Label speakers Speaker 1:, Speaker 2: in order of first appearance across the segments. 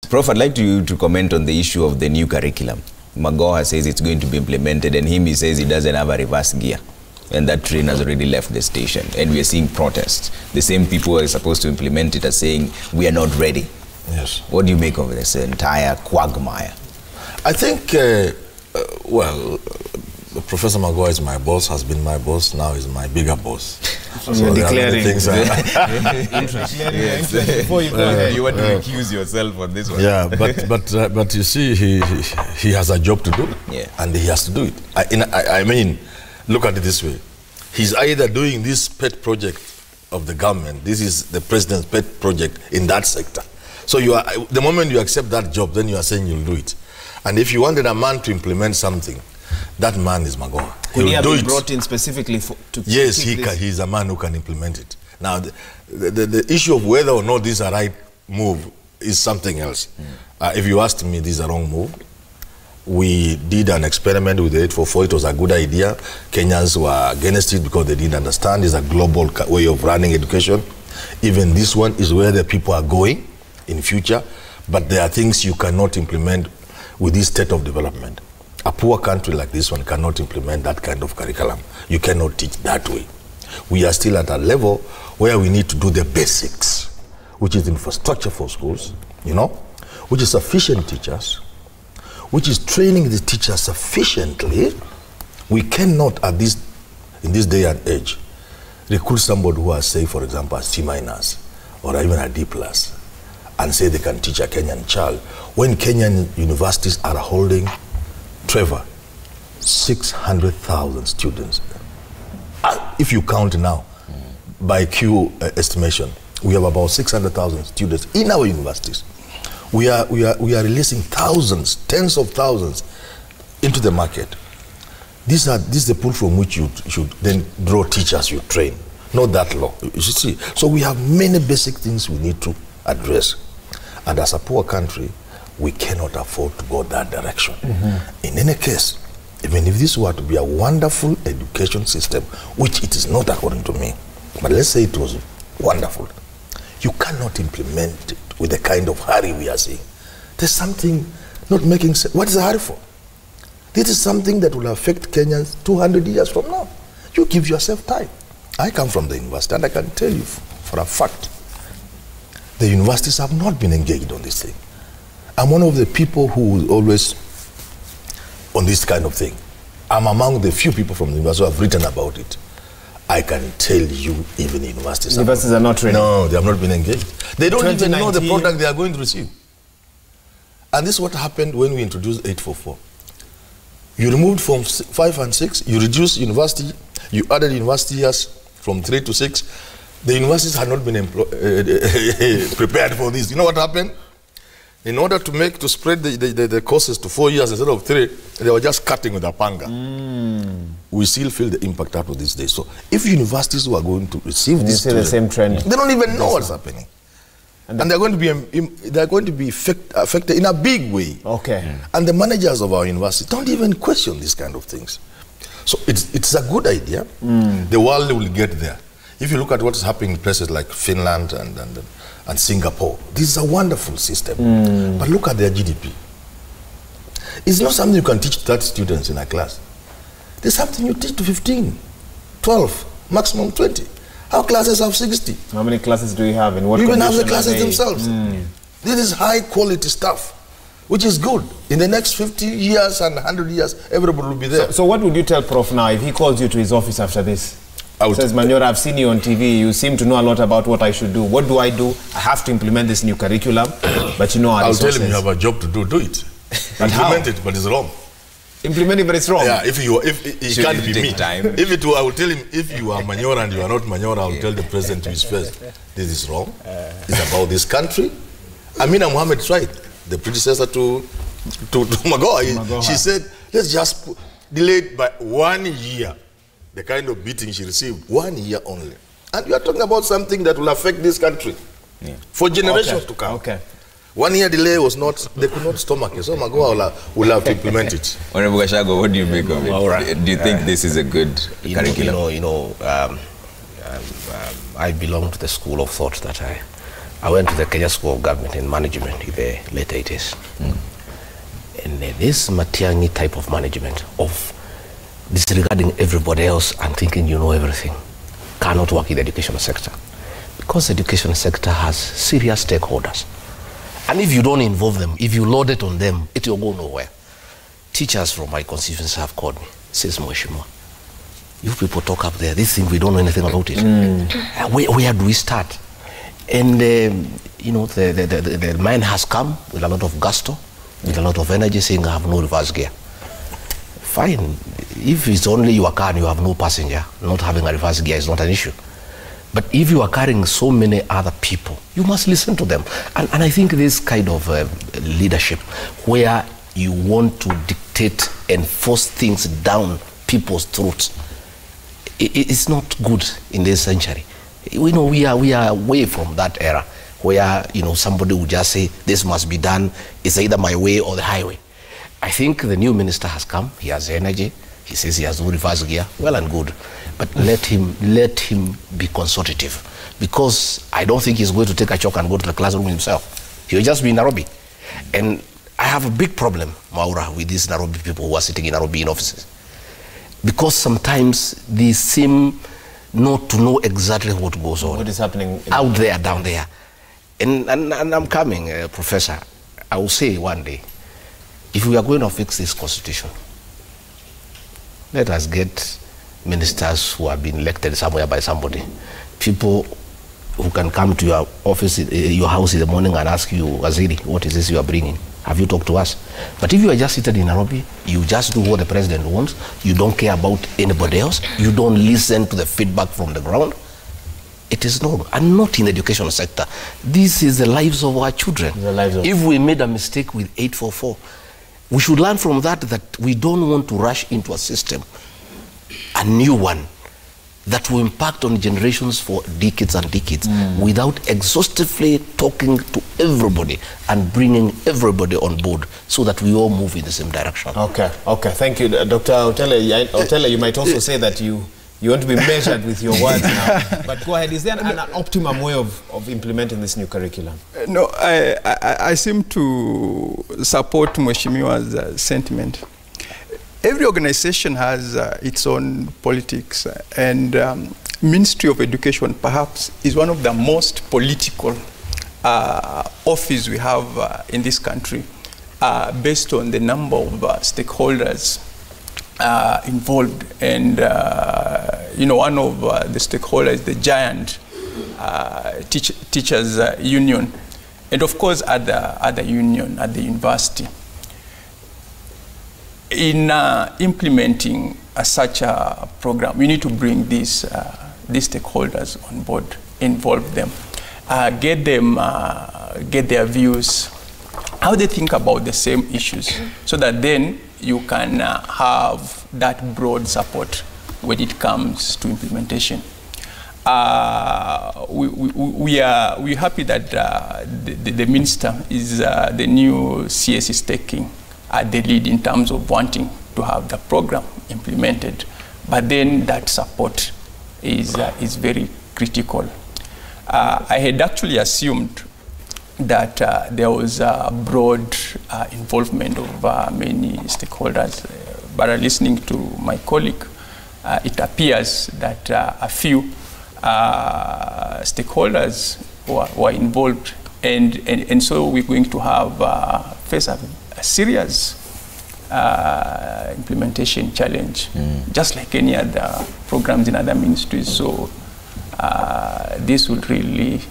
Speaker 1: Prof, I'd like you to comment on the issue of the new curriculum. Magoha says it's going to be implemented, and he says he doesn't have a reverse gear. And that train has already left the station. And we are seeing protests. The same people who are supposed to implement it are saying, we are not ready.
Speaker 2: Yes.
Speaker 1: What do you make of this entire quagmire?
Speaker 2: I think, well, Professor Magoha is my boss, has been my boss, now is my bigger boss.
Speaker 1: So you're declaring
Speaker 2: things
Speaker 1: interest. Before you go ahead, you want to accuse yourself on this one.
Speaker 2: Yeah, but you see, he has a job to do, and he has to do it. I mean, look at it this way. He's either doing this pet project of the government, this is the president's pet project in that sector. So you are, the moment you accept that job, then you are saying you'll do it. And if you wanted a man to implement something, that man is Magoha.
Speaker 3: Could he have been brought in specifically to
Speaker 2: yes, he's a man who can implement it. Now, the issue of whether or not this is a right move is something else. If you asked me, this is a wrong move. We did an experiment with the 844. It was a good idea. Kenyans were against it because they didn't understand. It's a global way of running education. Even this one is where the people are going in future. But there are things you cannot implement with this state of development. A poor country like this one cannot implement that kind of curriculum. You cannot teach that way. We are still at a level where we need to do the basics, which is infrastructure for schools, you know, which is sufficient teachers, which is training the teachers sufficiently. We cannot, in this day and age, recruit somebody who has, say, for example, a C- or even a D+, and say they can teach a Kenyan child, when Kenyan universities are holding, Trevor, 600,000 students. If you count now, by Q estimation, we have about 600,000 students in our universities. We are releasing thousands, tens of thousands into the market. This is the pool from which you should then draw teachers you train, not that law. You see, so we have many basic things we need to address. And as a poor country, we cannot afford to go that direction. In any case, even if this were to be a wonderful education system, which it is not according to me, but let's say it was wonderful, you cannot implement it with the kind of hurry we are seeing. There's something not making sense. What is the hurry for? This is something that will affect Kenyans 200 years from now. You give yourself time. I come from the university, and I can tell you for a fact, the universities have not been engaged on this thing. I'm one of the people who is always on this kind of thing. I'm among the few people from the university who have written about it. I can tell you, even universities
Speaker 3: are not ready.
Speaker 2: No, they have not been engaged. They don't even know the product they are going to receive. And this is what happened when we introduced 844. You removed from 5 and 6, you reduced university, you added university years from 3 to 6. The universities had not been prepared for this. You know what happened? In order to spread the courses to 4 years instead of 3, they were just cutting with a panga. We still feel the impact out of these days. So if universities who are going to receive this,
Speaker 3: the same trend.
Speaker 2: They don't even know what's happening, and they're going to be affected in a big way.
Speaker 3: Okay.
Speaker 2: And the managers of our university don't even question these kind of things. So it's a good idea. The world will get there. If you look at what is happening in places like Finland and Singapore, this is a wonderful system. But look at their GDP. It's not something you can teach 30 students in a class. There's something you teach to 15, 12, maximum 20. Our classes have 60.
Speaker 3: How many classes do you have? In what
Speaker 2: you even have the classes themselves. This is high quality stuff, which is good. In the next 50 years and 100 years, everybody will be there.
Speaker 3: So what would you tell Prof now if he calls you to his office after this? Says, Manyora, I've seen you on TV. You seem to know a lot about what I should do. What do? I have to implement this new curriculum. But you know,
Speaker 2: I'll tell him you have a job to do. Do it. Implement it, but it's wrong.
Speaker 3: Implement it, but it's wrong.
Speaker 2: Yeah, if it can't be me. I will tell him, if you are Manyora and you are not Manyora, I will tell the president to his face, this is wrong. It's about this country. Amina Mohammed tried, the predecessor to Magoha. She said, let's just delay it by 1 year. The kind of beating she received, 1 year only. And you are talking about something that will affect this country for generations to come. 1 year delay was not, they could not stomach it. So Magoha will have to implement it.
Speaker 1: Honorable Gashago, what do you make of it? Do you think this is a good curriculum?
Speaker 4: I belong to the school of thought that I went to the Kenya School of Government and Management in the late 80s. And this Matiang'i type of management of disregarding everybody else and thinking you know everything cannot work in the education sector. Because the education sector has serious stakeholders. And if you don't involve them, if you load it on them, it will go nowhere. Teachers from my constituency have called me, says Mheshimiwa, you people talk up there, this thing, we don't know anything about it. Where do we start? And, you know, the man has come with a lot of gusto, with a lot of energy, saying, I have no reverse gear. Fine. If it's only your car and you have no passenger, not having a reverse gear is not an issue. But if you are carrying so many other people, you must listen to them. And I think this kind of leadership, where you want to dictate and force things down people's throats, it's not good in this century. We know we are away from that era where, you know, somebody would just say, this must be done, it's either my way or the highway. I think the new minister has come, he has energy, he says he has no reverse gear, well and good. But let him be consultative, because I don't think he's going to take a chalk and go to the classroom himself. He'll just be in Nairobi. And I have a big problem, Maura, with these Nairobi people who are sitting in Nairobi in offices. Because sometimes they seem not to know exactly what goes on.
Speaker 3: What is happening
Speaker 4: out there, down there. And I'm coming, Professor, I will say one day, if we are going to fix this constitution, let us get ministers who have been elected somewhere by somebody, people who can come to your office, your house in the morning and ask you, Waziri, what is this you are bringing? Have you talked to us? But if you are just seated in Nairobi, you just do what the president wants, you don't care about anybody else, you don't listen to the feedback from the ground, it is wrong. And not in the education sector. This is the lives of our children. If we made a mistake with 844, we should learn from that we don't want to rush into a system, a new one, that will impact on generations for decades and decades without exhaustively talking to everybody and bringing everybody on board so that we all move in the same direction.
Speaker 3: Okay, thank you. Dr. Otele, you might also say that you want to be measured with your words now. But go ahead, is there an optimum way of implementing this new curriculum?
Speaker 5: No, I seem to support Mheshimiwa's sentiment. Every organization has its own politics, and Ministry of Education perhaps is one of the most political office we have in this country, based on the number of stakeholders involved. And you know, one of the stakeholders, the giant teachers union, and of course at the union, at the university. In implementing such a program, we need to bring these stakeholders on board, involve them, get their views, how they think about the same issues, so that then you can have that broad support when it comes to implementation. We're happy that the minister is the new CS is taking the lead in terms of wanting to have the program implemented, but then that support is very critical. I had actually assumed that there was a broad involvement of many stakeholders, but listening to my colleague, it appears that a few stakeholders were involved, and so we're going to have face a serious implementation challenge, just like any other programs in other ministries. So this would really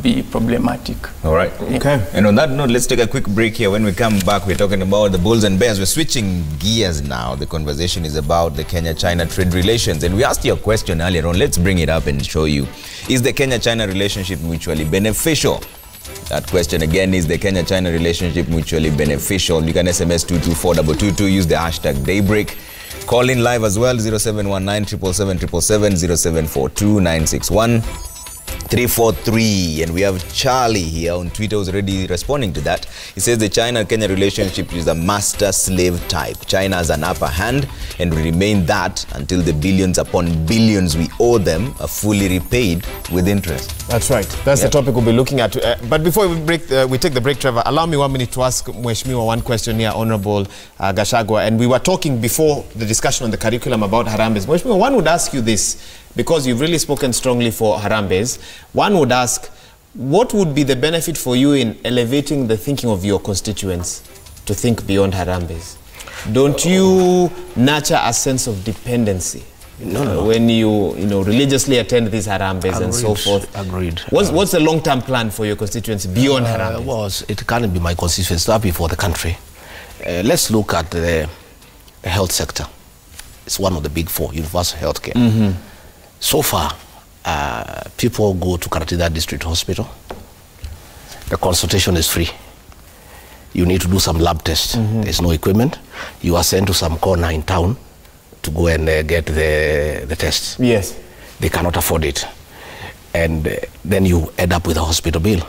Speaker 5: be problematic.
Speaker 1: All right.
Speaker 3: Okay.
Speaker 1: And on that note, let's take a quick break here. When we come back, we're talking about the bulls and bears. We're switching gears now. The conversation is about the Kenya-China trade relations. And we asked you a question earlier on. Let's bring it up and show you. Is the Kenya-China relationship mutually beneficial? That question again, is the Kenya-China relationship mutually beneficial? You can SMS 22422, use the hashtag Daybreak. Call in live as well, 0719 777 0742 961 343. And we have Charlie here on Twitter who's already responding to that. He says the China-Kenya relationship is a master-slave type. China has an upper hand and will remain that until the billions upon billions we owe them are fully repaid with interest.
Speaker 3: That's right. That's the topic we'll be looking at. But before we take the break, Trevor, allow me 1 minute to ask Mheshimiwa one question here, Honorable Gachagua. And we were talking before the discussion on the curriculum about Harambes. Mheshimiwa, one would ask you this, because you've really spoken strongly for Harambes. One would ask, what would be the benefit for you in elevating the thinking of your constituents to think beyond Harambes? Don't you nurture a sense of dependency? No. When you religiously attend these Harambes and so forth.
Speaker 4: Agreed.
Speaker 3: What's the long-term plan for your constituency beyond Harambes?
Speaker 4: Well, it can't be my constituency, that be for the country. Let's look at the health sector. It's one of the big four, universal healthcare. Mm-hmm. So far, people go to Karatida District Hospital. The consultation is free. You need to do some lab tests. Mm-hmm. There's no equipment. You are sent to some corner in town to go and get the tests.
Speaker 3: Yes.
Speaker 4: They cannot afford it. And then you end up with a hospital bill.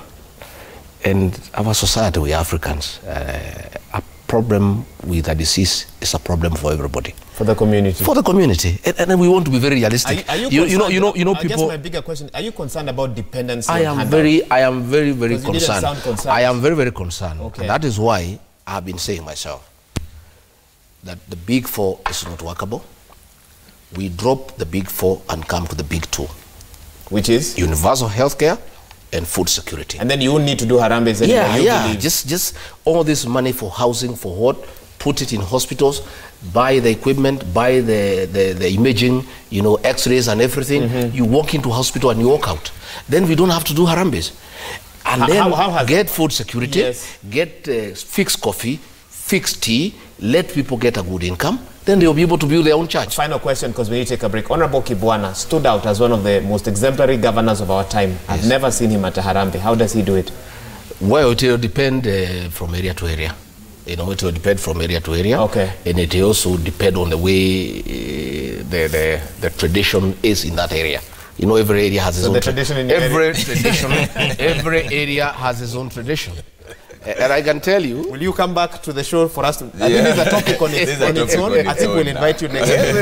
Speaker 4: And our society, we Africans, a problem with a disease is a problem for everybody.
Speaker 3: For the community.
Speaker 4: For the community. And then we want to be very realistic.
Speaker 3: Are you
Speaker 4: know,
Speaker 3: people. I
Speaker 4: guess
Speaker 3: my bigger question, are you concerned about dependency?
Speaker 4: I am very concerned.
Speaker 3: Sound concerned.
Speaker 4: I am very concerned.
Speaker 3: Okay.
Speaker 4: And that is why I've been saying myself that the big four is not workable. We drop the big four and come to the big two.
Speaker 3: Which is?
Speaker 4: Universal healthcare and food security.
Speaker 3: And then you won't need to do Harambes anymore.
Speaker 4: Yeah. Just all this money for housing, for what? Put it in hospitals, buy the equipment, buy the imaging, x-rays and everything. Mm-hmm. You walk into hospital and you walk out. Then we don't have to do Harambes. And then get food security, yes. Get fixed coffee, fixed tea, let people get a good income, then they'll be able to build their own church.
Speaker 3: Final question, because we need to take a break. Honorable Kibwana stood out as one of the most exemplary governors of our time. Yes. I've never seen him at a Harambee. How does he do it?
Speaker 4: Well, it will depend from area to area. It will depend from area to area.
Speaker 3: Okay.
Speaker 4: And it will also depend on the way the tradition is in that area. Every area has its own
Speaker 3: tradition.
Speaker 4: Every area has its own tradition. And I can tell you...
Speaker 3: Will you come back to the show for us to... I think there's a topic on its own. I think we'll invite you next time.